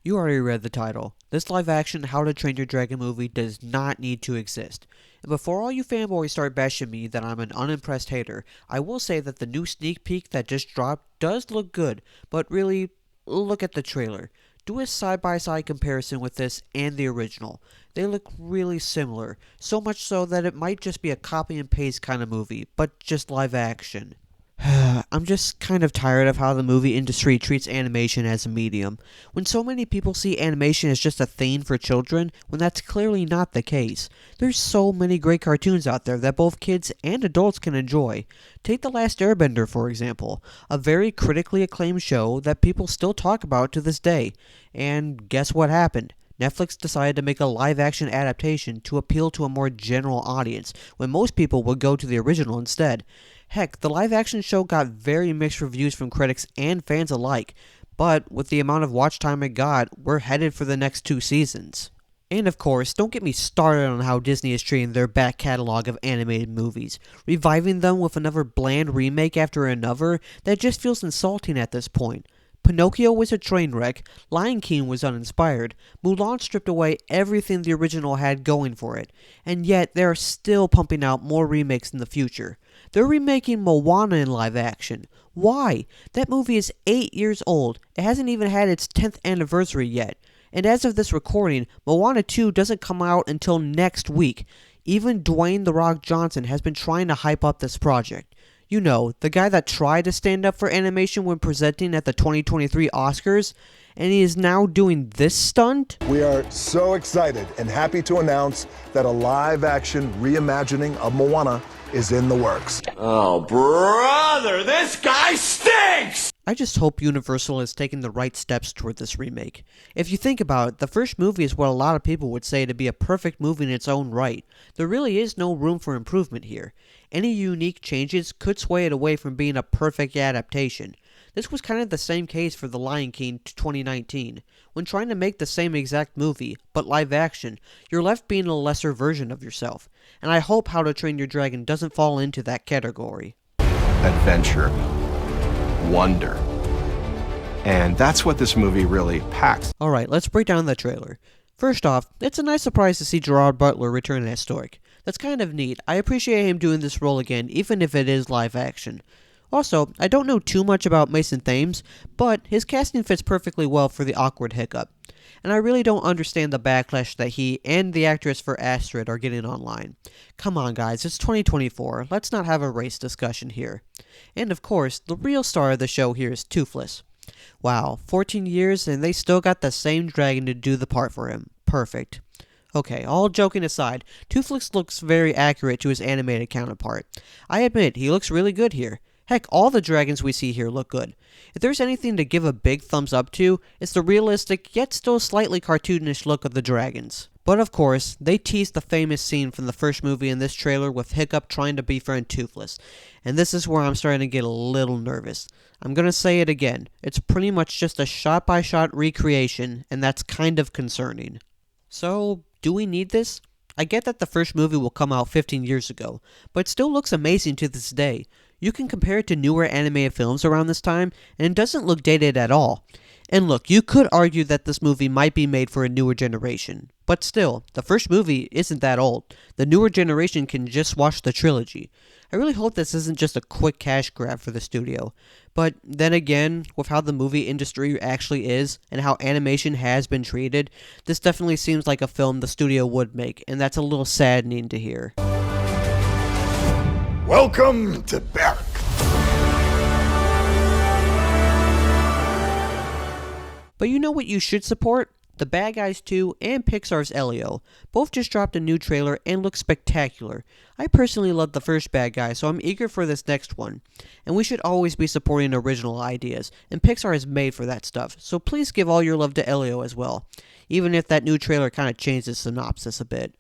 You already read the title. This live-action How to Train Your Dragon movie does not need to exist. And before all you fanboys start bashing me that I'm an unimpressed hater, I will say that the new sneak peek that just dropped does look good, but really, look at the trailer. Do a side-by-side comparison with this and the original. They look really similar, so much so that it might just be a copy and paste kind of movie, but just live action. I'm just kind of tired of how the movie industry treats animation as a medium, when so many people see animation as just a thing for children, when that's clearly not the case. There's so many great cartoons out there that both kids and adults can enjoy. Take The Last Airbender, for example, a very critically acclaimed show that people still talk about to this day. And guess what happened? Netflix decided to make a live-action adaptation to appeal to a more general audience, when most people would go to the original instead. Heck, the live-action show got very mixed reviews from critics and fans alike, but with the amount of watch time it got, we're headed for the next 2 seasons. And of course, don't get me started on how Disney is treating their back catalog of animated movies, reviving them with another bland remake after another that just feels insulting at this point. Pinocchio was a train wreck, Lion King was uninspired, Mulan stripped away everything the original had going for it, and yet they are still pumping out more remakes in the future. They're remaking Moana in live action. Why? That movie is 8 years old. It hasn't even had its 10th anniversary yet. And as of this recording, Moana 2 doesn't come out until next week. Even Dwayne "The Rock" Johnson has been trying to hype up this project. You know, the guy that tried to stand up for animation when presenting at the 2023 Oscars, and he is now doing this stunt? We are so excited and happy to announce that a live-action reimagining of Moana is in the works. Oh, brother, this guy stinks! I just hope Universal is taking the right steps toward this remake. If you think about it, the first movie is what a lot of people would say to be a perfect movie in its own right. There really is no room for improvement here. Any unique changes could sway it away from being a perfect adaptation. This was kind of the same case for The Lion King 2019. When trying to make the same exact movie, but live action, you're left being a lesser version of yourself. And I hope How to Train Your Dragon doesn't fall into that category. Adventure, wonder. And that's what this movie really packs. Alright, let's break down the trailer. First off, it's a nice surprise to see Gerard Butler return as Stork. That's kind of neat. I appreciate him doing this role again, even if it is live action. Also, I don't know too much about Mason Thames, but his casting fits perfectly well for the awkward hiccup. And I really don't understand the backlash that he and the actress for Astrid are getting online. Come on guys, it's 2024, let's not have a race discussion here. And of course, the real star of the show here is Toothless. Wow, 14 years and they still got the same dragon to do the part for him. Perfect. Okay, all joking aside, Toothless looks very accurate to his animated counterpart. I admit, he looks really good here. Heck, all the dragons we see here look good. If there's anything to give a big thumbs up to, it's the realistic, yet still slightly cartoonish look of the dragons. But of course, they teased the famous scene from the first movie in this trailer with Hiccup trying to befriend Toothless. And this is where I'm starting to get a little nervous. I'm gonna say it again, it's pretty much just a shot-by-shot recreation, and that's kind of concerning. So, do we need this? I get that the first movie will come out 15 years ago, but it still looks amazing to this day. You can compare it to newer animated films around this time, and it doesn't look dated at all. And look, you could argue that this movie might be made for a newer generation. But still, the first movie isn't that old. The newer generation can just watch the trilogy. I really hope this isn't just a quick cash grab for the studio. But then again, with how the movie industry actually is, and how animation has been treated, this definitely seems like a film the studio would make, and that's a little saddening to hear. Welcome to Berk. But you know what you should support? The Bad Guys 2 and Pixar's Elio. Both just dropped a new trailer and look spectacular. I personally love the first Bad Guy, so I'm eager for this next one. And we should always be supporting original ideas, and Pixar is made for that stuff, so please give all your love to Elio as well, even if that new trailer kind of changed the synopsis a bit.